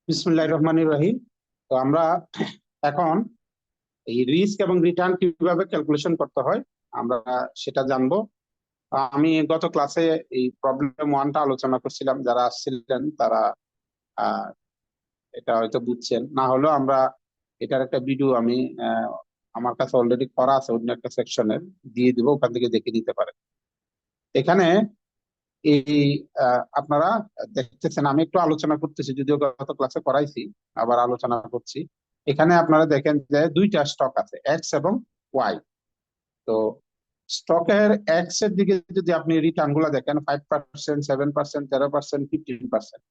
বিসমিল্লাহির রহমানির রহিম। তো আমরা এখন এই রিস্ক এবং রিটার্ন কিভাবে ক্যালকুলেশন করতে হয় আমরা সেটা জানবো। আমি গত ক্লাসে এই প্রবলেম ওয়ানটা আলোচনা করছিলাম, যারা আসছিলেন তারা আহ, এটা হয়তো বুঝছেন, না হলেও আমরা এটার একটা ভিডিও আমি আহ, আমার কাছে অলরেডি করা আছে, অন্য একটা সেকশনের দিয়ে দিব, ওখান থেকে দেখে নিতে পারেন। এখানে এই আপনারা দেখতেছেন আমি একটু আলোচনা করতেছি, যদিও গত ক্লাসে করাইছি, আবার আলোচনা করছি। এখানে আপনারা দেখেন যে দুইটা স্টক আছে, এক্স এবং ওয়াই। তো স্টকের এক্স এর দিকে যদি আপনি রিটার্ন গুলা দেখেন 5%, 7%, 13%, 15%।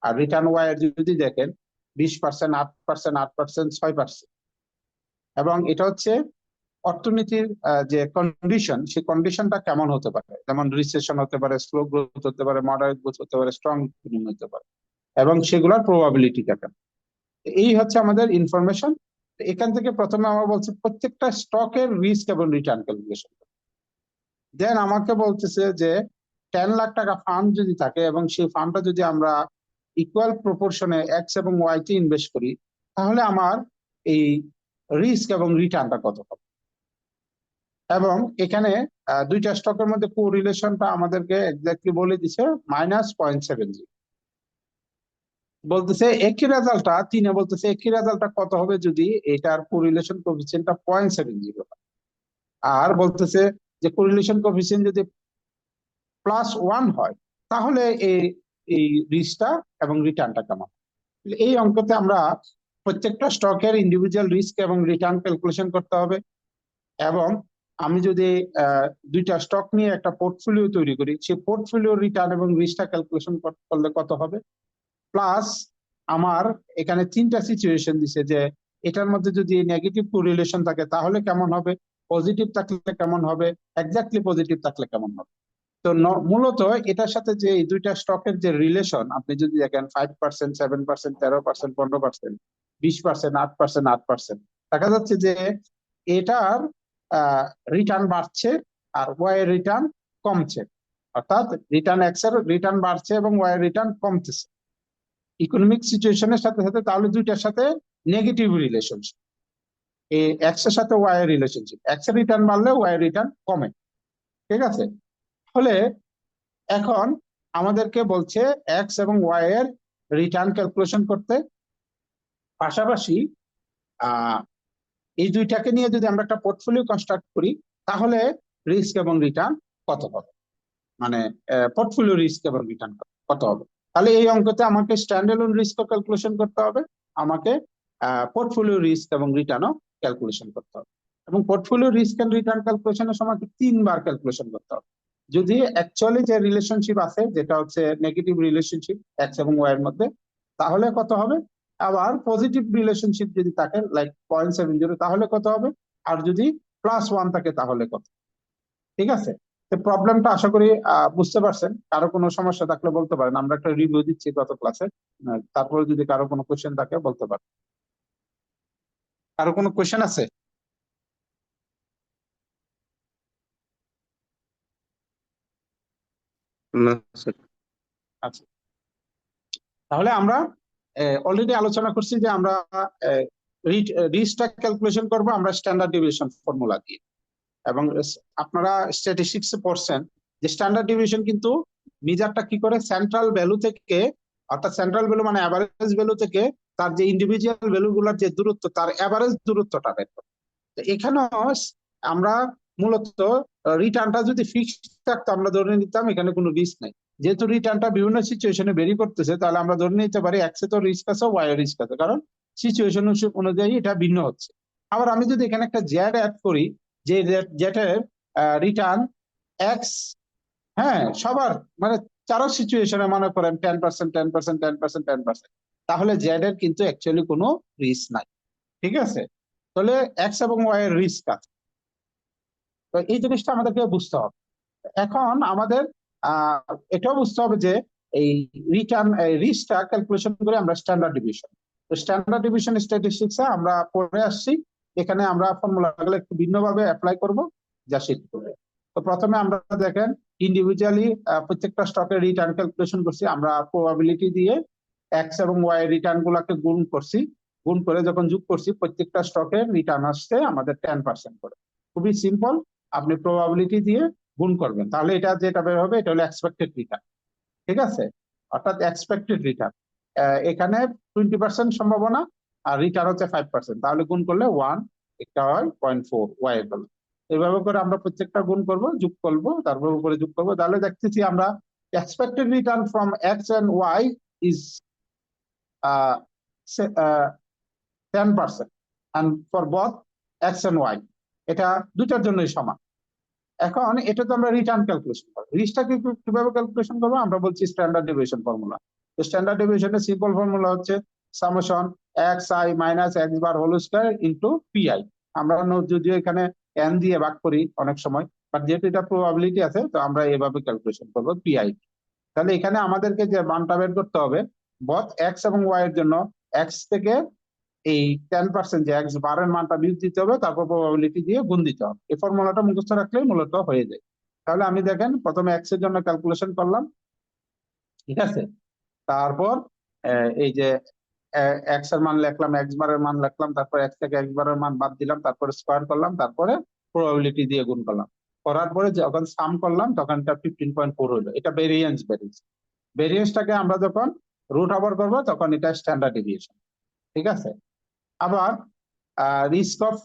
আর রিটার্ন ওয়াই এর যদি দেখেন 20%, 8%, 8%, 6%। এবং এটা হচ্ছে অর্থনীতির যে কন্ডিশন, সেই কন্ডিশনটা কেমন হতে পারে, যেমন রিসেশন হতে পারে, স্লো গ্রোথ হতে পারে, মডারেট গ্রোথ হতে পারে, স্ট্রং ইকোনমি হতে পারে, এবং সেগুলোর প্রবাবিলিটি কেমন। এই হচ্ছে আমাদের ইনফরমেশন। এখান থেকে প্রথমে আমার বলছে প্রত্যেকটা স্টকের রিস্ক এবং রিটার্ন ক্যালকুলেশন। দেন আমাকে বলতেছে যে 10 লাখ টাকা ফান্ড যদি থাকে এবং সেই ফান্ডটা যদি আমরা ইকুয়াল প্রপোর্শনে এক্স এবং ওয়াই তে ইনভেস্ট করি, তাহলে আমার এই রিস্ক এবং রিটার্নটা কত হবে। এবং এখানে দুইটা স্টকের মধ্যে কোরিলেশনটা আমাদেরকে এক্স্যাক্টলি বলে দিছে -0.70। বলতেছে একই রেজাল্টটা তিনে, বলতেছে একই রেজাল্টটা কত হবে যদি এটার কোরিলেশন কোএফিসিয়েন্টটা 0.70 হয়। আর বলতেছে যে কোরিলেশন কোএফিসিয়েন্ট যদি +1 হয়, তাহলে এই এই রিস্কটা এবং রিটার্নটা কেমন। এই অঙ্কতে আমরা প্রত্যেকটা স্টকের ইন্ডিভিজুয়াল রিস্ক এবং রিটার্ন ক্যালকুলেশন করতে হবে। এবং আমি যদি দুইটা স্টক নিয়ে একটা পোর্টফোলিও তৈরি করি, সেই পোর্টফোলিও রিটার্ন এবং রিস্কটা ক্যালকুলেশন করলে কত হবে। প্লাস আমার এখানে তিনটা সিচুয়েশন দিছে যে এটার মধ্যে যদি নেগেটিভ কোরিলেশন থাকে তাহলে কেমন হবে, পজিটিভ থাকলে কেমন হবে, এক্স্যাক্টলি পজিটিভ থাকলে কেমন হবে। তো মূলত এটার সাথে যে এই দুইটা স্টকের যে রিলেশন, আপনি যদি দেখেন 5%, 7%, 13%, 15%, 20%, 8%, 8%, দেখা যাচ্ছে যে এটার রিটার্ন বাড়ছে আর ওয়াই এর রিটার্ন কমছে। অর্থাৎ রিটার্ন এক্স এর রিটার্ন বাড়ছে এবং ওয়াই এর রিটার্ন কমতেছে ইকোনমিক সিচুয়েশনের সাথে সাথে। তাহলে দুইটার সাথে নেগেটিভ রিলেশনশিপ, এক্স এর সাথে ওয়াই এর রিলেশনশিপ, এক্স এর রিটার্ন বাড়লে ওয়াই এর রিটার্ন কমে। ঠিক আছে। ফলে এখন আমাদেরকে বলছে এক্স এবং ওয়াই এর রিটার্ন ক্যালকুলেশন করতে। পাশাপাশি আহ এই দুইটাকে নিয়ে যদি আমরা একটা পোর্টফোলিও কনস্ট্রাক্ট করি, তাহলে রিস্ক এবং রিটার্ন কত হবে, মানে পোর্টফোলিও রিস্ক এবং রিটার্ন কত হবে। তাহলে এই অঙ্কতে আমাকে স্ট্যান্ডার্ড রিস্ক ক্যালকুলেশন করতে হবে, আমাকে পোর্টফোলিও রিস্ক এবং রিটার্নও ক্যালকুলেশন করতে হবে। এবং পোর্টফোলিও রিস্ক এন্ড রিটার্ন ক্যালকুলেশনের সময় 3 বার ক্যালকুলেশন করতে হবে। যদি অ্যাকচুয়ালি যে রিলেশনশিপ আছে, যেটা হচ্ছে নেগেটিভ রিলেশনশিপ এক্স এবং ওয়াই এর মধ্যে, তাহলে কত হবে। আবার পজিটিভ রিলেশনশিপ যদি থাকে লাইক 0.70, তাহলে কত হবে। আর যদি +1 থাকে তাহলে কত। ঠিক আছে। তো প্রবলেমটা আশা করি বুঝতে পারছেন। কারো কোনো সমস্যা থাকলে বলতে পারেন, আমরা একটা রিভিউ দিচ্ছি গত ক্লাসে। তারপরে যদি কারো কোনো কোয়েশ্চেন থাকে বলতে পারেন। কারো কোনো কোয়েশ্চেন আছে? না স্যার। আচ্ছা, তাহলে আমরা অলরেডি আলোচনা করছি যে আমরা রিস্কটা ক্যালকুলেশন করব আমরা স্ট্যান্ডার্ড ডেভিয়েশন ফর্মুলা দিয়ে। এবং আপনারা স্ট্যাটিস্টিক্স পড়ছেন যে স্ট্যান্ডার্ড ডেভিয়েশন কিন্তু মেজারটা কি করে, সেন্ট্রাল ভ্যালু থেকে, অর্থাৎ সেন্ট্রাল ভ্যালু মানে অ্যাভারেজ ভ্যালু থেকে তার যে ইন্ডিভিজুয়াল ভ্যালু গুলার যে দূরত্ব, তার অ্যাভারেজ দূরত্বটা বের করে। তো এখানেও আমরা মূলত রিটার্নটা যদি ফিক্সড থাকতো আমরা ধরে নিতাম এখানে কোনো রিস্ক নাই। যেহেতু রিটার্নটা বিভিন্ন সিচুয়েশনে ভেরি করতেছে, তাহলে আমরা ধরে নিতে পারি এক্স এ তো রিস্ক আছে, ওয়াই এর রিস্ক আছে, কারণ সিচুয়েশন অনুযায়ী এটা ভিন্ন হচ্ছে। আবার আমি যদি এখানে একটা জেড অ্যাড করি, যে জেটের রিটার্ন এক্স, হ্যাঁ সবার মানে চারো সিচুয়েশনে মনে করেন 10%, 10%, 10%, 10%, তাহলে জেড এর কিন্তু অ্যাকচুয়ালি কোনো রিস্ক নাই। ঠিক আছে। তাহলে এক্স এবং ওয়াই এর রিস্ক আছে। তো এই জিনিসটা আমাদেরকে বুঝতে হবে। এখন আমাদের এটাও বুঝতে হবে যে এই রিটার্ন রিস্কটা ক্যালকুলেশন করে আমরা স্ট্যান্ডার্ড ডিভিশন, তো স্ট্যান্ডার্ড ডিভিশন স্ট্যাটিস্টিক্স আমরা পড়ে আসছি। এখানে আমরা ফর্মুলাগুলো একটু ভিন্নভাবে অ্যাপ্লাই করব, যা শিখতে হবে। তো প্রথমে আমরা দেখেন ইন্ডিভিজুয়ালি প্রত্যেকটা স্টকের রিটার্ন ক্যালকুলেশন করছি আমরা প্রবাবিলিটি দিয়ে। এক্স এবং ওয়াই রিটার্ন গুলাকে গুণ করছি, গুণ করে যখন যোগ করছি প্রত্যেকটা স্টকের রিটার্ন আসছে আমাদের 10% করে। খুবই সিম্পল, আপনি প্রবাবিলিটি দিয়ে গুণ করবেন, তাহলে এটা যেটা বের হবে এটা হলো এক্সপেক্টেড রিটার্ন। ঠিক আছে, অর্থাৎ এক্সপেক্টেড রিটার্ন এখানে 20% সম্ভাবনা আর রিটার্ন হচ্ছে 5%, তাহলে গুণ করলে 1, এটা হয় 0.4 ওয়াই এর ভ্যালু। এইভাবে করে আমরা প্রত্যেকটা গুণ করব, যোগ করব, তারপর উপরে যোগ করব, তাহলে দেখতেছি আমরা expected return from x and y is 10% and for both x and y, এটা দুটার জন্যই সমান। এখন এটা তো আমরা রিটার্ন ক্যালকুলেশন করবো, রিস্কটাকে কিভাবে ক্যালকুলেশন করবো আমরা বলছি স্ট্যান্ডার্ড ডেভিয়েশন ফর্মুলা। স্ট্যান্ডার্ড ডেভিয়েশনের সিম্পল ফর্মুলা হচ্ছে summation x i minus x bar whole square into p i. আমরা যদিও এখানে এন দিয়ে ভাগ করি অনেক সময়, বাট যেহেতু এটা প্রবাবিলিটি আছে তো আমরা এভাবে ক্যালকুলেশন করবো পিআই। তাহলে এখানে আমাদেরকে যে মানটা বের করতে হবে বথ এক্স এবং ওয়াই এর জন্য, এক্স থেকে এই 10% যে এক্স বারের মানটা বিয়োগ দিতে হবে, তারপর প্রবাবিলিটি দিয়ে গুণ দিতে হবে। এই ফর্মুলাটা মুখস্থ রাখলেই মূলত হয়ে যায়। তাহলে আমি দেখেন প্রথমে এক্স এর জন্য ক্যালকুলেশন করলাম, ঠিক আছে, তারপর এই যে এক্স এর মান লিখলাম, এক্স বারের মান লিখলাম, তারপর এক্স থেকে এক্স বারের মান বাদ দিলাম, তারপরে স্কোয়ার করলাম, তারপরে প্রবাবিলিটি দিয়ে গুণ করলাম, করার পরে যখন সাম করলাম তখন এটা 15.4 হলো। এটা ভেরিয়েন্স বেরিয়েছে। ভেরিয়েন্সটাকে আমরা যখন রুট ওভার করবো তখন এটা স্ট্যান্ডার্ড ডেভিয়েশন। ঠিক আছে, আবার রিস্ক অফ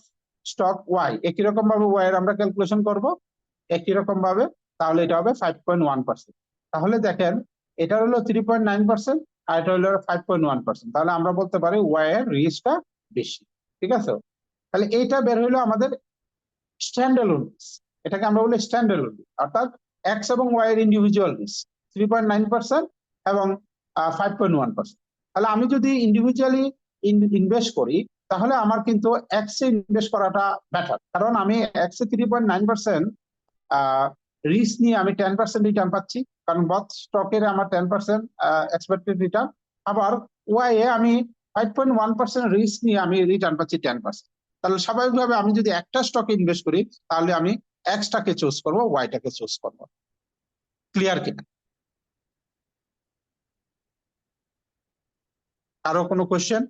স্টক ওয়াই একই রকম ভাবে ওয়াই এর আমরা ক্যালকুলেশন করব একই রকম ভাবে, তাহলে এটা হবে 5.1%। তাহলে দেখেন এটা হলো 3.9% আর এটা হলো 5.1%, তাহলে আমরা বলতে পারি ওয়াই এর রিস্কটা বেশি। ঠিক আছে, তাহলে এইটা বের হলো আমাদের স্ট্যান্ডার্লোন রিস্ক, এটাকে আমরা বলি স্ট্যান্ডার্লোন, অর্থাৎ এক্স এবং ওয়াই এর ইন্ডিভিজুয়াল রিস্ক 3.9% এবং 5.1%। তাহলে আমি যদি ইন্ডিভিজুয়ালি ইনভেস্ট করি তাহলে আমার কিন্তু এক্স এ ইনভেস্ট করাটা বেটার, কারণ আমি এক্স এ 3.9% রিস্ক নিয়ে আমি 10% রিটার্ন পাচ্ছি, কারণ বথ স্টকের আমার 10% এক্সপেক্টেড রিটার্ন। আবার ওয়াই এ আমি 5.1% রিস্ক নিয়ে আমি রিটার্ন পাচ্ছি 10%। তাহলে স্বাভাবিকভাবে আমি যদি একটা স্টকে ইনভেস্ট করি তাহলে আমি এক্সটাকে চুজ করবো, ওয়াইটাকে চুজ করবো। ক্লিয়ার কিনা? আরো কোনো কোয়েশ্চেন?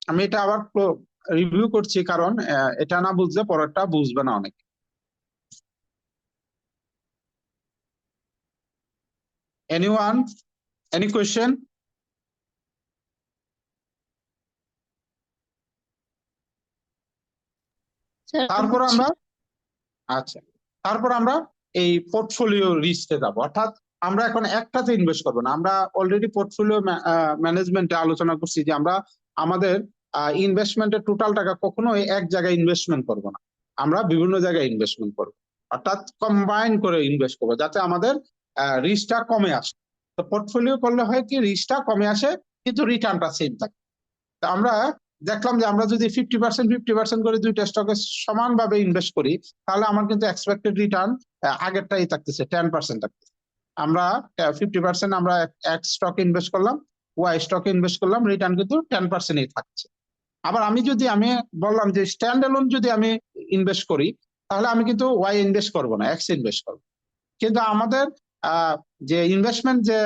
আমি এটা আবার রিভিউ করছি, কারণ এটা না বুঝলে পরেরটা বুঝবে না অনেক। Anyone, any question? তারপর আমরা আচ্ছা, তারপর আমরা এই পোর্টফোলিও রিস্কে যাব, অর্থাৎ আমরা এখন একটাতে ইনভেস্ট করবো না। আমরা অলরেডি পোর্টফোলিও ম্যানেজমেন্টে আলোচনা করছি যে আমরা আমাদের ইনভেস্টমেন্টের টোটাল টাকা কখনোই এক জায়গায় ইনভেস্টমেন্ট করব না, আমরা বিভিন্ন জায়গায় ইনভেস্টমেন্ট করব, অর্থাৎ কম্বাইন করে ইনভেস্ট করবো যাতে আমাদের রিস্কটা কমে আসে। তো পোর্টফোলিও করলে হয় কি রিস্কটা কমে আসে কিন্তু রিটার্নটা সেম থাকে। তো আমরা দেখলাম যে আমরা যদি 50% করে দুইটা স্টকে সমানভাবে ইনভেস্ট করি তাহলে আমার কিন্তু এক্সপেক্টেড রিটার্ন আগেরটাই থাকতেছে, 10% থাকতেছে। আমরা 50% আমরা এক স্টকে ইনভেস্ট করলাম, ওয়াই স্টকে ইনভেস্ট করলাম, রিটার্ন কিন্তু 10%ই থাকছে। আবার আমি বললাম যে স্ট্যান্ড অ্যালোন যদি আমি ইনভেস্ট করি তাহলে আমি কিন্তু ওয়াই ইনভেস্ট করবো না, এক্স ইনভেস্ট করবো। কিন্তু আমাদের যে ইনভেস্টমেন্ট যে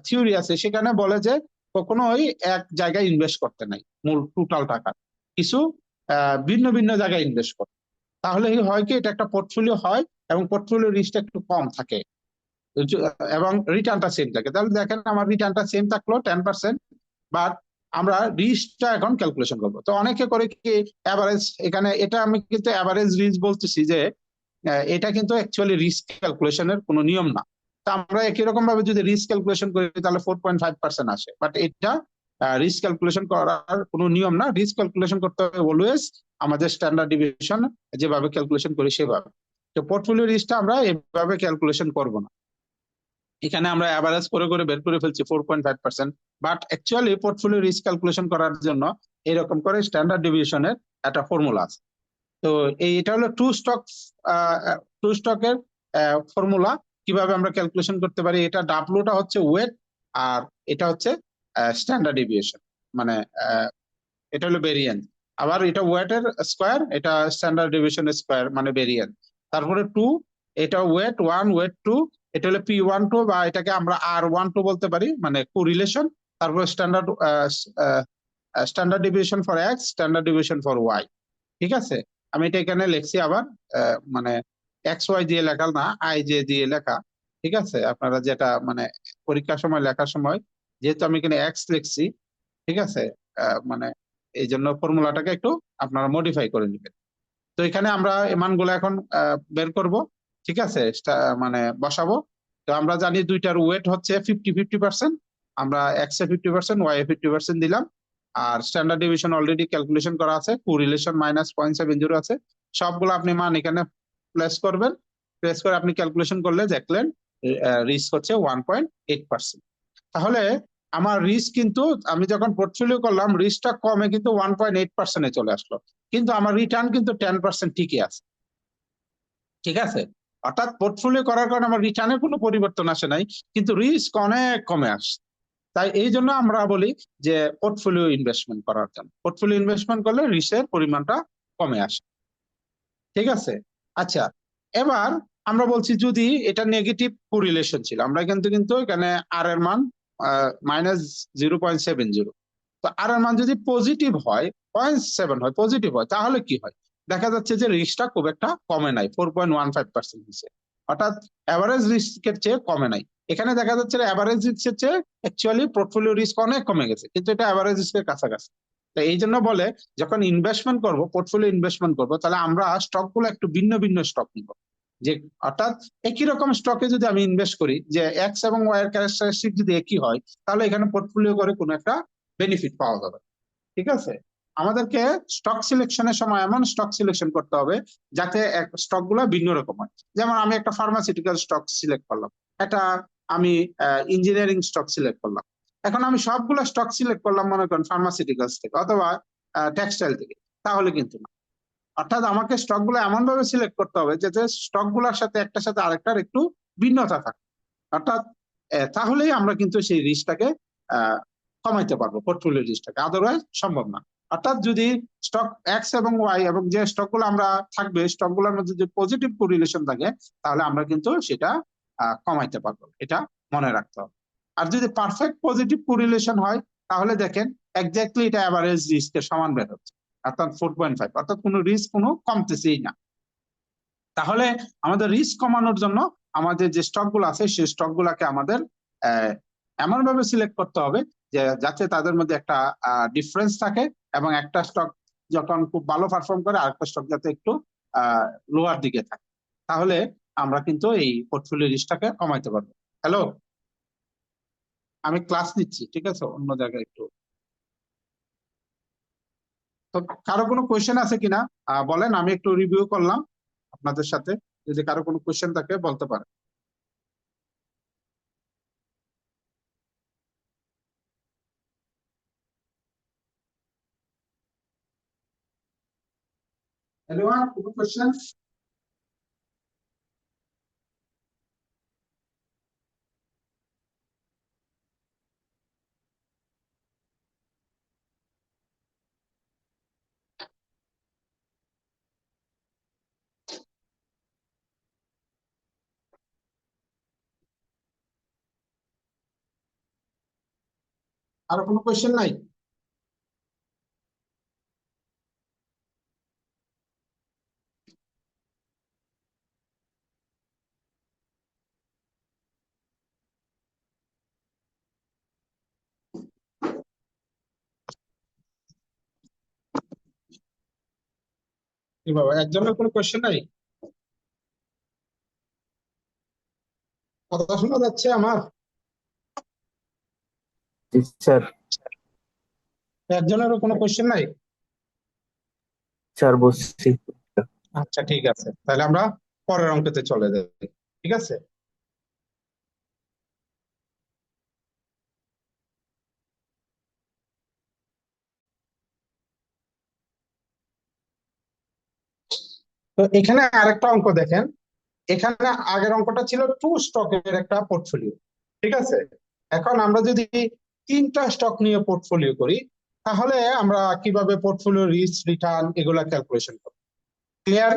থিওরি আছে সেখানে বলে যে কখনোই এক জায়গায় ইনভেস্ট করতে নাই, মূল টোটাল টাকা কিছু ভিন্ন ভিন্ন জায়গায় ইনভেস্ট করতে, তাহলে হয় কি এটা একটা পোর্টফোলিও হয় এবং পোর্টফোলিও রিস্কটা একটু কম থাকে এবং রিটার্নটা সেম থাকে। তাহলে দেখেন আমার রিটার্নটা সেম থাকলো 10%, বাট আমরা রিস্কটা এখন ক্যালকুলেশন করবো। তো অনেকে করে কি অ্যাভারেজ, এখানে এটা আমি কিন্তু অ্যাভারেজ রিস্ক বলতেছি যে এটা কিন্তু অ্যাকচুয়ালি রিস্ক ক্যালকুলেশনের কোনো নিয়ম না। তা আমরা একই রকম ভাবে যদি রিস্ক ক্যালকুলেশন করি তাহলে 4.5% আসে, বাট এটা রিস্ক ক্যালকুলেশন করার কোনো নিয়ম না। রিস্ক ক্যালকুলেশন করতে হবে অলওয়েজ আমাদের স্ট্যান্ডার্ড ডিভিশন যেভাবে ক্যালকুলেশন করি সেভাবে। তো পোর্টফোলিও রিস্কটা আমরা এভাবে ক্যালকুলেশন করব না, এখানে আমরা অ্যাভারেজ করে করে বের করে ফেলছি 4.5%, but actually portfolio risk calculation করার জন্য এরকম করে স্ট্যান্ডার্ড ডিভিশনের একটা ফর্মুলা আছে। তো এটা হলো টু স্টকের ফর্মুলা, কিভাবে আমরা ক্যালকুলেশন করতে পারি। এটা ডাব্লুটা হচ্ছে ওয়েট আর এটা হচ্ছে স্ট্যান্ডার্ড ডেভিয়েশন, মানে এটা হলো ভেরিয়েন্স। আবার এটা ওয়েটের স্কোয়ার, এটা স্ট্যান্ডার্ড ডেভিয়েশনের স্কোয়ার মানে ভেরিয়েন্স। তারপরে 2, এটা ওয়েট 1, ওয়েট 2, এটা হলো P12 বা এটাকে আমরা R12 বলতে পারি মানে কোরিলেশন। তারপরে standard deviation for X, standard deviation for Y. ঠিক আছে, আমি এটা এখানে লিখছি আবার মানে এক্স ওয়াই দিয়ে লেখা না, আই জে দিয়ে লেখা। ঠিক আছে, আপনারা যেটা মানে পরীক্ষার সময় লেখার সময় যেহেতু আমি এখানে এক্স লিখছি, ঠিক আছে, মানে এই জন্য ফর্মুলাটাকে একটু আপনারা মডিফাই করে নেবেন। তো এখানে আমরা এই মানগুলো এখন বের করব। ঠিক আছে, মানে বসাবো। তো আমরা জানি দুইটার ওয়েট হচ্ছে 50-50%। আমরা এক্স এ 50%, ওয়াই এ 50% দিলাম। আর স্ট্যান্ডার্ড ডিভিশন অলরেডি ক্যালকুলেশন করা আছে, কোরিলেশন -0.70 আছে। সবগুলো আপনি মান এখানে প্লেস করবেন। প্লেস করে আপনি ক্যালকুলেশন করলে দেখলেন রিস্ক হচ্ছে 1.8%। তাহলে আমার রিস্ক কিন্তু আমি যখন পোর্টফোলিও করলাম রিস্কটা কমে কিন্তু 1.8%-এ চলে আসলো, কিন্তু আমার রিটার্ন কিন্তু 10% ঠিকই আছে। ঠিক আছে, অর্থাৎ পোর্টফোলিও করার কারণে আমার রিটার্নের কোনো পরিবর্তন আসে নাই, কিন্তু রিস্ক অনেক কমে আসছে। তাই এই জন্য আমরা বলি যে পোর্টফোলিও ইনভেস্টমেন্ট করার জন্য, পোর্টফোলিও ইনভেস্টমেন্ট করলে রিস্কের পরিমাণটা কমে আসে। ঠিক আছে, আচ্ছা, এবার আমরা বলছি যদি এটা নেগেটিভ কোরিলেশন ছিল, আমরা কিন্তু এখানে আর এর মান -0.70। তো আর এর মান যদি পজিটিভ হয়, 0.7 হয়, পজিটিভ হয়, তাহলে কি হয়? দেখা যাচ্ছে যে রিস্কটা খুব একটা কমে নাই, 4.15% হচ্ছে, অর্থাৎ অ্যাভারেজ রিস্কের চেয়ে কমে নাই। এখানে দেখা যাচ্ছে অ্যাভারেজ রিস্কের চেয়ে অ্যাকচুয়ালি পোর্টফোলিও রিস্ক অনেক কমে গেছে, কিন্তু এটা অ্যাভারেজ রিস্কের কাছাকাছি। তো এই জন্য বলে যখন ইনভেস্টমেন্ট করব, পোর্টফোলিও ইনভেস্টমেন্ট করব, তাহলে আমরা স্টক গুলো একটু ভিন্ন ভিন্ন স্টক নিব। যে অর্থাৎ একই রকম স্টকে যদি আমি ইনভেস্ট করি, যে এক্স এবং ওয়াই এর ক্যারেক্টারিস্টিক যদি একই হয়, তাহলে এখানে পোর্টফোলিও করে কোনো একটা বেনিফিট পাওয়া যাবে। ঠিক আছে, আমাদেরকে স্টক সিলেকশনের সময় এমন স্টক সিলেকশন করতে হবে যাতে স্টক গুলো ভিন্ন রকম হয়। যেমন আমি একটা ফার্মাসিউটিক্যাল স্টক সিলেক্ট করলাম, একটা আমি ইঞ্জিনিয়ারিং স্টক সিলেক্ট করলাম। এখন আমি সবগুলো স্টক সিলেক্ট করলাম মনে করেন ফার্মাসিউটিক্যালস থেকে অথবা টেক্সটাইল থেকে, তাহলে কিন্তু না। অর্থাৎ আমাকে স্টক গুলো এমন ভাবে সিলেক্ট করতে হবে যাতে স্টক গুলোর সাথে একটার সাথে আরেকটার একটু ভিন্নতা থাকে। অর্থাৎ তাহলেই আমরা কিন্তু সেই রিস্কটাকে কমাইতে পারবো, পোর্টফোলিও রিস্কটাকে, আদারওয়াইজ সম্ভব না। অর্থাৎ যদি স্টক এক্স এবং ওয়াই এবং যে স্টক গুলো আমরা থাকবে, স্টক গুলোর মধ্যে যদি পজিটিভ কোরিলেশন থাকে, তাহলে আমরা কিন্তু সেটা কমাইতে পারবো, এটা মনে রাখতে হবে। আর যদি পারফেক্ট পজিটিভ কোরিলেশন হয়, তাহলে দেখেন এক্স্যাক্টলি এটা অ্যাভারেজ রিস্কের সমান বের হচ্ছে, অর্থাৎ 4.5, অর্থাৎ কোনো রিস্ক কোনো কমতেছেই না। তাহলে আমাদের রিস্ক কমানোর জন্য আমাদের যে স্টক গুলো আছে সেই স্টক গুলাকে আমাদের এমন ভাবে সিলেক্ট করতে হবে যে যাতে তাদের মধ্যে একটা ডিফারেন্স থাকে, এবং একটা স্টক যখন খুব ভালো পারফর্ম করে আরেকটা স্টক যাতে একটু লোয়ার দিকে থাকে, তাহলে আমরা কিন্তু এই পোর্টফোলিও রিস্কটাকে কমাইতে পারবো। হ্যালো, আমি ক্লাস নিচ্ছি, ঠিক আছে, অন্য জায়গায় একটু। তো কারো কোনো কোয়েশ্চেন আছে কিনা বলেন, আমি একটু রিভিউ করলাম আপনাদের সাথে, যদি কারো কোনো কোয়েশ্চেন থাকে বলতে পারেন। Anyone? Any questions? আর কোনো কোয়েশ্চেন নাই? কি বাবা, একজনের কোনো কোয়েশ্চেন নাই? কথা শোনা যাচ্ছে আমার? জি স্যার। একজনেরও কোনো কোয়েশ্চেন নাই? স্যার বসছি। আচ্ছা, ঠিক আছে, তাহলে আমরা পরের অঙ্কতে চলে যাই। ঠিক আছে, তো এখানে আরেকটা অঙ্ক দেখেন। এখানে আগের অঙ্কটা ছিল টু স্টকের একটা পোর্টফোলিও। ঠিক আছে, এখন আমরা যদি তিনটা স্টক নিয়ে পোর্টফোলিও করি, তাহলে আমরা কিভাবে পোর্টফোলিও রিস্ক রিটার্ন এগুলা ক্যালকুলেশন করব? ক্লিয়ার?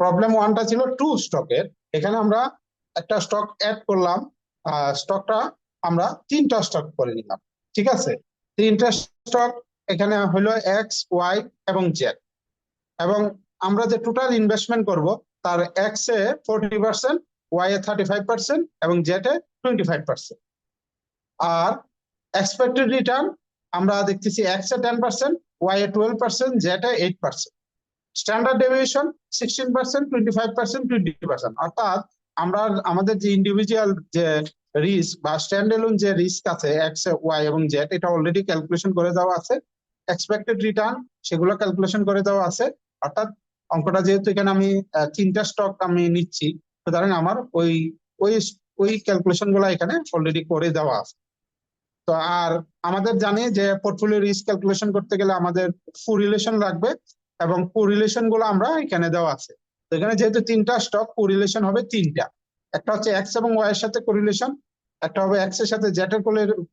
প্রবলেম ওয়ানটা ছিল টু স্টকের, এখানে আমরা একটা স্টক অ্যাড করলাম, স্টকটা আমরা তিনটা স্টক করে নিলাম, ঠিক আছে? তিনটা স্টক এখানে হলো এক্স ওয়াই এবং জেড, এবং আমরা যে টোটাল ইনভেস্টমেন্ট করব তার এক্স এ 40%, ওয়াই এ 35% এবং Z A 25%। Are expected return আমরা দেখতেছি x A 10%, Y A 12%, Z A 8%। Standard deviation 16%, 25%, 20%। অর্থাৎ আমরা আমাদের যে ইন্ডিভিজুয়াল যে রিস্ক বা স্ট্যান্ড এলোন যে রিস্ক আছে এক্স ওয়াই এবং জেড, এটা অলরেডি ক্যালকুলেশন করে দেওয়া আছে। এক্সপেক্টেড রিটার্ন সেগুলো ক্যালকুলেশন করে দেওয়া আছে। অর্থাৎ অঙ্কটা যেহেতু এখানে আমি তিনটা স্টক আমি নিচ্ছি, সুতরাং আমার ওই ওই ওই ক্যালকুলেশন গুলো এখানে অলরেডি করে দেওয়া আছে। তো আর আমাদের জানি যে পোর্টফোলিও রিস্ক ক্যালকুলেশন করতে গেলে আমাদের কোরিলেশন লাগবে, এবং কোরিলেশন গুলো আমরা এখানে দেওয়া আছে। তো এখানে যেহেতু তিনটা স্টক, কোরিলেশন হবে তিনটা। একটা হচ্ছে এক্স এবং ওয়াই এর সাথে কোরিলেশন, একটা হবে এক্স এর সাথে জেড এর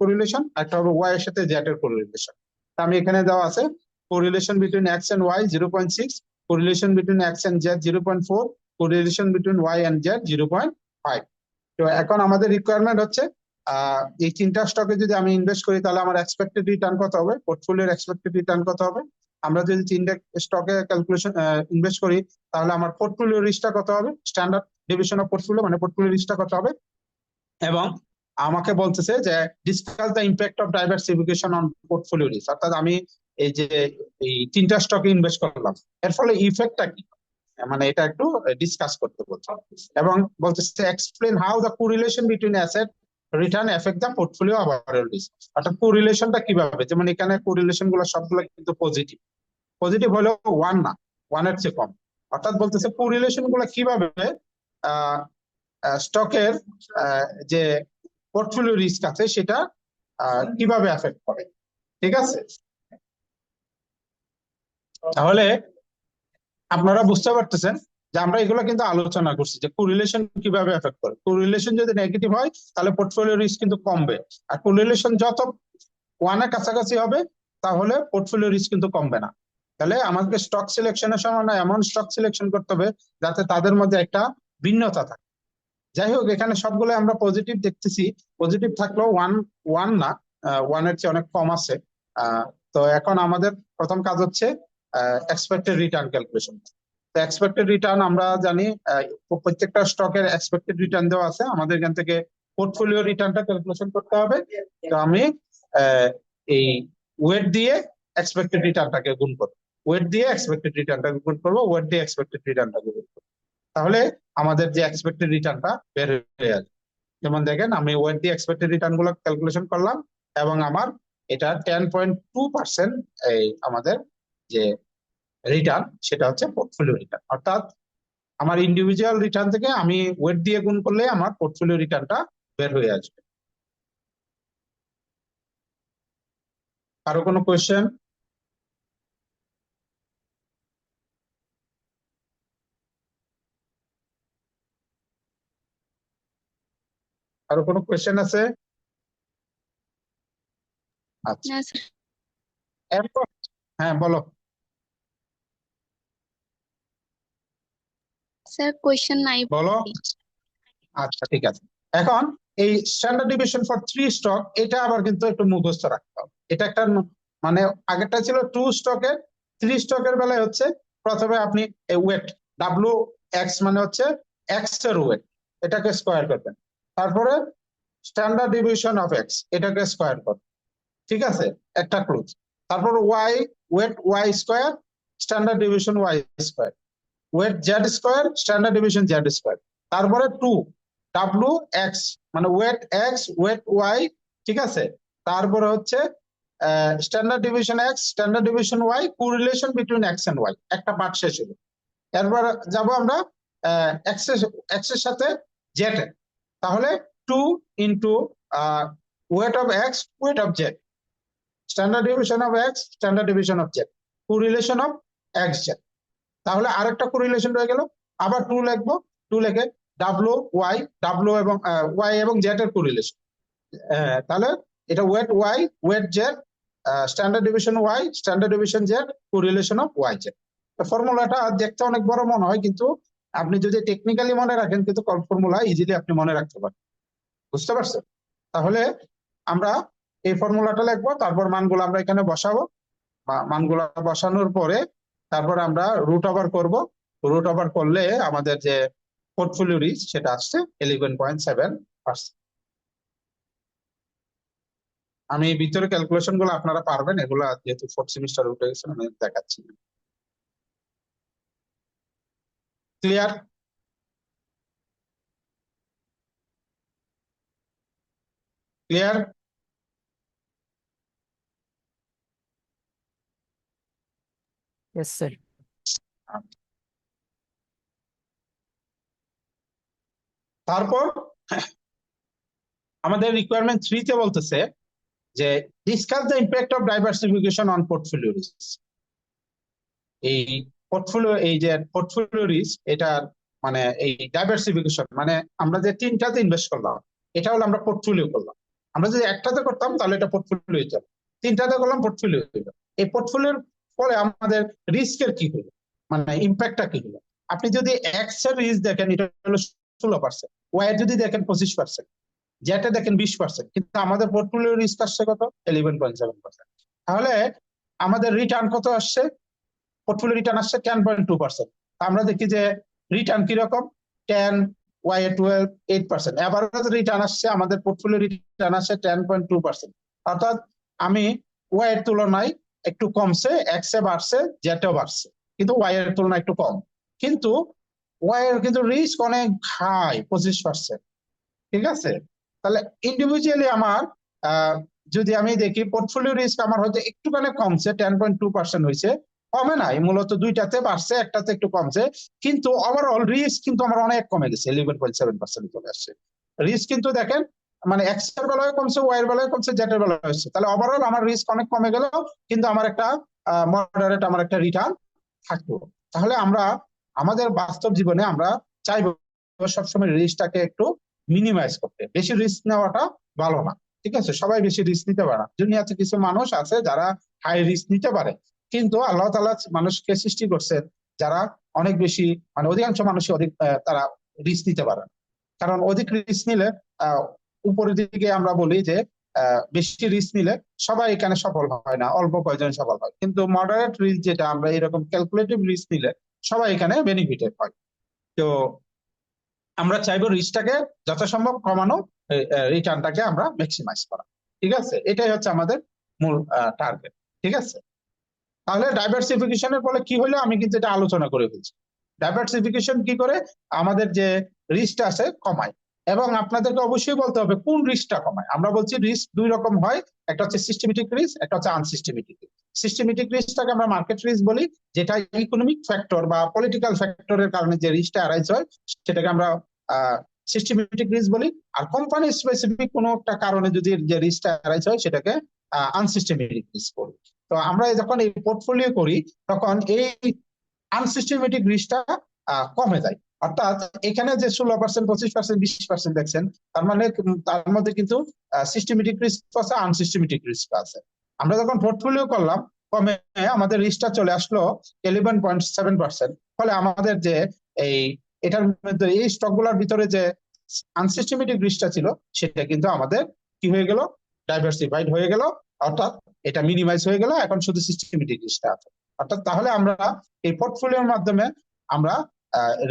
কোরিলেশন, একটা হবে ওয়াই এর সাথে জেড এর কোরিলেশন। আমি এখানে দেওয়া আছে correlation between X and Y 0.6, correlation between X and Z 0.4, correlation between Y and Z 0.5। তো এখন আমাদের রিকোয়ারমেন্ট হচ্ছে এই তিনটা স্টকে যদি আমি ইনভেস্ট করি তাহলে আমার এক্সপেক্টেড রিটার্ন কত হবে, পোর্টফোলিওর এক্সপেক্টেড রিটার্ন কত হবে। আমরা যদি তিনটা স্টকে ক্যালকুলেশন ইনভেস্ট করি তাহলে আমার পোর্টফোলিও রিস্কটা কত হবে, স্ট্যান্ডার্ড ডিভিশন অফ পোর্টফোলিও মানে পোর্টফোলিও রিস্কটা কত হবে। এবং আমাকে বলতেছে যে discuss the impact of diversification on portfolio risk. অর্থাৎ আমি এই যে এই তিনটা স্টকে ইনভেস্ট করলাম, এর ফলে ইফেক্টটা কি, মানে এটা একটু ডিসকাস করতে বলছে। এবং বলতেছে explain how the correlation between asset return affect the portfolio overall risk. অর্থাৎ কোরিলেশনটা কিভাবে, যেমন এখানে কোরিলেশন গুলো সবগুলো কিন্তু পজিটিভ, পজিটিভ হলেও ওয়ান না, ওয়ানের চেয়ে কম। অর্থাৎ বলতেছে কোরিলেশন গুলো কিভাবে স্টকের যে পোর্টফোলিও রিস্ক আছে সেটা কিভাবে এফেক্ট করে, ঠিক আছে? তাহলে আপনারা বুঝতে পারতেছেন যে আমরা এগুলো কিন্তু আলোচনা করছি যে কোরিলেশন কিভাবে এফেক্ট করে। কোরিলেশন যদি নেগেটিভ হয় তাহলে পোর্টফোলিও রিস্ক কিন্তু কমবে, আর কোরিলেশন যত ওয়ানের কাছাকাছি হবে তাহলে পোর্টফোলিও রিস্ক কিন্তু কমবে না। তাহলে আমাদের স্টক সিলেকশনের সময় না এমন স্টক সিলেকশন করতে হবে যাতে তাদের মধ্যে একটা ভিন্নতা থাকে। যাই হোক, এখানে সবগুলো আমরা পজিটিভ দেখতেছি, পজিটিভ থাকলেও ওয়ান ওয়ান না, ওয়ানের চেয়ে অনেক কম আছে। তো এখন আমাদের প্রথম কাজ হচ্ছে এক্সপেক্টেড রিটার্ন ক্যালকুলেশন। তো এক্সপেক্টেড রিটার্ন আমরা জানি প্রত্যেকটা স্টকের এক্সপেক্টেড রিটার্ন দেওয়া আছে, আমাদের এখান থেকে পোর্টফোলিও রিটার্নটা ক্যালকুলেশন করতে হবে। তো আমি এই ওয়েট দিয়ে এক্সপেক্টেড রিটার্নটাকে গুণ করবো, ওয়েট দিয়ে এক্সপেক্টেড রিটার্নটাকে গুণ করবো, ওয়েট দিয়ে এক্সপেক্টেড রিটার্নটাকে গুণ করবো, তাহলে আমাদের যে এক্সপেক্টেড রিটার্নটা বের হয়ে আসবে। যেমন দেখেন আমি ওয়েট দিয়ে এক্সপেক্টেড রিটার্ন গুলো ক্যালকুলেশন করলাম, এবং আমার এটা 10.2% এই আমাদের যে রিটার্ন সেটা হচ্ছে পোর্টফোলিও রিটার্ন। অর্থাৎ আমার ইন্ডিভিজুয়াল রিটার্ন থেকে আমি ওয়েট দিয়ে গুণ করলে আমার পোর্টফোলিও রিটার্নটা বের হয়ে আসবে। কারো কোনো কোয়েশ্চেন? কারো কোনো কোয়েশ্চেন আছে? আচ্ছা, না স্যার। এরপর হ্যাঁ বলো। স্যার কোয়েশ্চেন নাই। বলো। আচ্ছা ঠিক আছে। এখন এই standard division for three stock, এটা আবার কিন্তু একটু মুখস্থ রাখতে হবে। এটা একটা মানে আগেরটা ছিল টু স্টকের, থ্রি স্টকের বেলায় হচ্ছে প্রথমে আপনি ওয়েট ডাব্লিউ এক্স মানে হচ্ছে এক্স এর ওয়েট, এটাকে স্কোয়ার করবেন, তারপরে স্ট্যান্ডার্ড ডিভিশন অফ এক্স এটাকে স্কোয়ার করবেন, ঠিক আছে, একটা ক্লোজ। তারপর Y weight Y square, standard division Y square, weight Z square, standard division Z square. তারপরে টু ডাব্লু এক্স মানে ওয়েট এক্স ওয়েট ওয়াই, ঠিক আছে। তারপরে হচ্ছে standard division X standard division Y, correlation between X and Y, একটা part শেষ হলো। এরপর যাব আমরা এক্স এর সাথে জেড এর, তাহলে 2 into weight of x weight of Z, standard division of x standard division of Z, correlation of x Z. তাহলে আরেকটা কোরিলেশন রয়ে গেল, আবার 2 লিখবো, 2 লিখে ডাব্লু এবং ওয়াই এবং জেড এর কোরিলেশন। তাহলে এটা weight Y weight Z standard division Y, standard division Z, correlation of Y Z. ফর্মুলাটা দেখতে অনেক বড় মনে হয়, কিন্তু আপনি যদি টেকনিক্যালি মনে রাখেন কিন্তু ফর্মুলা ইজিলি আপনি মনে রাখতে পারেন। বুঝতে পারছেন? তাহলে আমরা এই ফর্মুলাটা লিখবো, তারপর মানগুলো আমরা এখানে বসাবো। মানগুলো বসানোর পরে তারপর আমরা রুট ওভার করব। রুট ওভার করলে আমাদের যে পোর্টফোলিও রিচ সেটা আসছে 11.7%। আমি ভিতরে ক্যালকুলেশন গুলো আপনারা পারবেন, এগুলা যেহেতু ফোর্থ সেমিস্টার উঠে গেছে আমি দেখাচ্ছি। ক্লিয়ার? ক্লিয়ার? Yes, sir. তারপর আমাদের রিকোয়ারমেন্ট 3 তে বলতেছে যে discuss the impact of diversification on portfolio risk. এই পোর্টফোলিও রিস্ক এটার মানে এই ডাইভার্সিফিকেশন মানে আমরা যে তিনটাতে ইনভেস্ট করলাম এটা হলো আমরা পোর্টফোলিও করলাম। আমরা যদি একটাতে করতাম তাহলে এটা পোর্টফোলিও হইতো, তিনটাতে করলাম পোর্টফোলিও হইতো। এই পোর্টফোলিওর ফলে আমাদের রিস্কের কি হলো, মানে ইম্প্যাক্টটা কি হলো। আপনি যদি এক্স এর রিস্ক দেখেন এটা হলো 16%, ওয়াই যদি দেখেন 25%, জেটে দেখেন 20%, কিন্তু আমাদের পোর্টফোলিও রিস্ক আসছে কত? 11.7%। তাহলে আমাদের রিটার্ন কত আসছে? পোর্টফোলিও রিটার্ন আসছে 10.2%। আমরা দেখি যে রিটার্ন কিরকম, 10, ওয়াই এ 12, 8%। এভারেজ রিটার্ন আসছে আমাদের পোর্টফোলিও রিটার্ন আসছে 10.2%। অর্থাৎ আমি ওয়াই এর তুলনায় একটু কমছে, এক্স এ বাড়ছে, জেটেও বাড়ছে, কিন্তু ওয়াই এর তুলনায় একটু কম। কিন্তু ওয়াই এর কিন্তু রিস্ক অনেক হাই, 25%। ঠিক আছে? তাহলে ইন্ডিভিজুয়ালি আমার যদি আমি দেখি পোর্টফোলিও রিস্ক আমার হয়তো একটুখানি কমছে, 10.2% হয়েছে, কমে নাই, মূলত দুইটাতে বাড়ছে, একটাতে একটু কমছে, কিন্তু ওভারঅল রিস্ক কিন্তু আমার অনেক কমে গেছে, 11.7% চলে আসছে। রিস্ক কিন্তু দেখেন মানে এক্স এর বেলায় কমছে, ওয়াই এর বেলায় কমছে, জেড এর বেলায় হচ্ছে। তাহলে ওভারঅল আমার রিস্ক অনেক কমে গেল, কিন্তু আমার একটা মডারেট আমার একটা রিটার্ন থাকলো। তাহলে আমরা আমাদের বাস্তব জীবনে আমরা চাইবো সবসময় রিস্কটাকে একটু মিনিমাইজ করতে। বেশি রিস্ক নেওয়াটা ভালো না, ঠিক আছে? সবাই বেশি রিস্ক নিতে পারে না। দুনিয়াতে কিছু মানুষ আছে যারা হাই রিস্ক নিতে পারে, কিন্তু আল্লাহ তাআলা মানুষকে সৃষ্টি করছেন যারা অনেক বেশি, মানে অধিকাংশ মানুষই অধিক তারা রিস্ক নিতে পারে না। কারণ অধিক রিস্ক নিলে উপরের দিকে আমরা বলি যে বেশি রিস্ক নিলে সবাই এখানে সফল হয় না, অল্প কয়েকজন সফল হয়। কিন্তু মডারেট রিস্ক যেটা আমরা এরকম ক্যালকুলেটিভ রিস্ক নিলে সবাই এখানে বেনিফিটেড হয়। তো আমরা চাইবো রিস্কটাকে যথাসম্ভব কমানো, রিটার্নটাকে আমরা ম্যাক্সিমাইজ করা। ঠিক আছে? এটাই হচ্ছে আমাদের মূল টার্গেট। ঠিক আছে? তাহলে ডাইভার্সিফিকেশনের ফলে কি হলো আমি কিন্তু এটা আলোচনা করে ফেলছি। ডাইভার্সিফিকেশন কি করে আমাদের যে রিস্কটা আছে কমায়, এবং আপনাদেরকে অবশ্যই বলতে হবে কোন রিস্কটা কমায়। আমরা বলছি রিস্ক দুই রকম হয়, একটা হচ্ছে সিস্টেমেটিক রিস্ক, একটা হচ্ছে আনসিস্টেমেটিক। সিস্টেমেটিক রিস্কটাকে আমরা মার্কেট রিস্ক বলি, যেটা ইকোনমিক ফ্যাক্টর বা পলিটিক্যাল ফ্যাক্টরের কারণে যে রিস্কটা অ্যারাইজ হয় সেটাকে আমরা সিস্টেমেটিক রিস্ক বলি। আর কোম্পানি স্পেসিফিক কোনো একটা কারণে যদি যে রিস্কটা অ্যারাইজ হয় সেটাকে আনসিস্টেমেটিক রিস্ক বলি। তো আমরা যখন এই পোর্টফোলিও করি তখন এই আনসিস্টেমেটিক রিস্কটা কমে যায়। অর্থাৎ এখানে যে 16%, 25%, 20% দেখছেন, তার মানে তার মধ্যে কিন্তু সিস্টেমেটিক রিস্ক আছে, আনসিস্টেমেটিক রিস্ক আছে। আমরা যখন পোর্টফোলিও করলাম কমে আমাদের রিস্কটা চলে আসলো 11.7%। ফলে আমাদের যে এই এটার মধ্যে এই স্টকগুলোর ভিতরে যে আনসিস্টেমেটিক রিস্কটা ছিল সেটা কিন্তু আমাদের কি হয়ে গেল? ডাইভার্সিফাইড হয়ে গেল। অর্থাৎ এটা মিনিমাইজ হয়ে গেল, এখন শুধু সিস্টেমেটিক রিস্কটা আছে। অর্থাৎ তাহলে আমরা এই পোর্টফোলিওর মাধ্যমে আমরা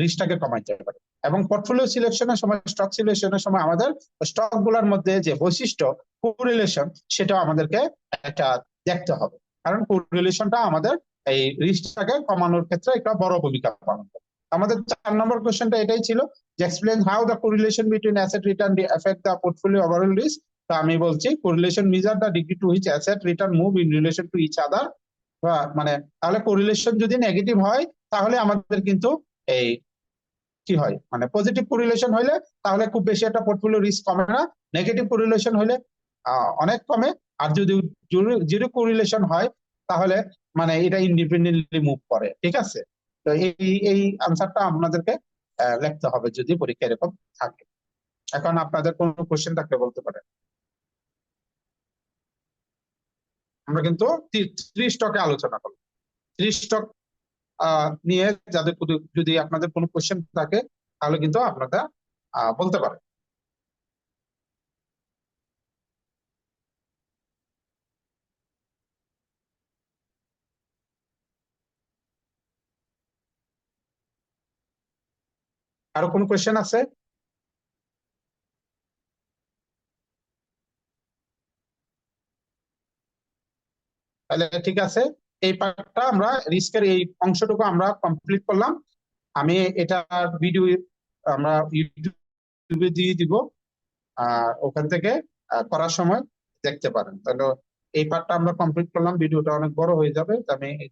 রিস্কটাকে কমাইতে পারি। এবং পোর্টফোলিও সিলেকশনের সময়, স্টক সিলেকশনের সময় আমাদের স্টক গুলার মধ্যে যে বৈশিষ্ট্য কোরিলেশন সেটাও আমাদেরকে একটা দেখতে হবে, কারণ কোরিলেশনটা আমাদের এই রিস্কটাকে কমানোর ক্ষেত্রে একটা বড় ভূমিকা পালন করে। আমাদের 4 নম্বর কোশ্চেনটা এটাই ছিল যে explain how the correlation between asset return affect the portfolio overall risk. তো আমি বলছি correlation measure the degree to which asset return move in relation to each other. মানে তাহলে কোরিলেশন যদি নেগেটিভ হয় তাহলে আমাদের কিন্তু এই কি হয়, মানে পজিটিভ কোরিলেশন হইলে তাহলে খুব বেশি একটা পোর্টফোলিও রিস্ক কমে না, নেগেটিভ কোরিলেশন হইলে অনেক কমে। আর যদি জিরো কোরিলেশন হয় তাহলে মানে এটা ইন্ডিপেন্ডেন্টলি মুভ করে। ঠিক আছে? তো এই আনসারটা আপনাদেরকে লিখতে হবে যদি পরীক্ষা এরকম থাকে। এখন আপনাদের কোনো কোশ্চেন থাকলে বলতে পারেন। আমরা কিন্তু 3 স্টকে আলোচনা করলাম। 3 স্টক নিয়ে যাদের যদি আপনাদের কোনো কোশ্চেন থাকে তাহলে কিন্তু আপনারা বলতে পারেন। আরো কোনো কোশ্চেন আছে? তাহলে ঠিক আছে, এই পার্টটা আমরা রিস্কের এই অংশটুকু আমরা কমপ্লিট করলাম। আমি এটা ভিডিও আমরা ইউটিউবে দিয়ে দিব, ওখান থেকে করার সময় দেখতে পারেন। তাহলে এই পার্টটা আমরা কমপ্লিট করলাম, ভিডিওটা অনেক বড় হয়ে যাবে, আমি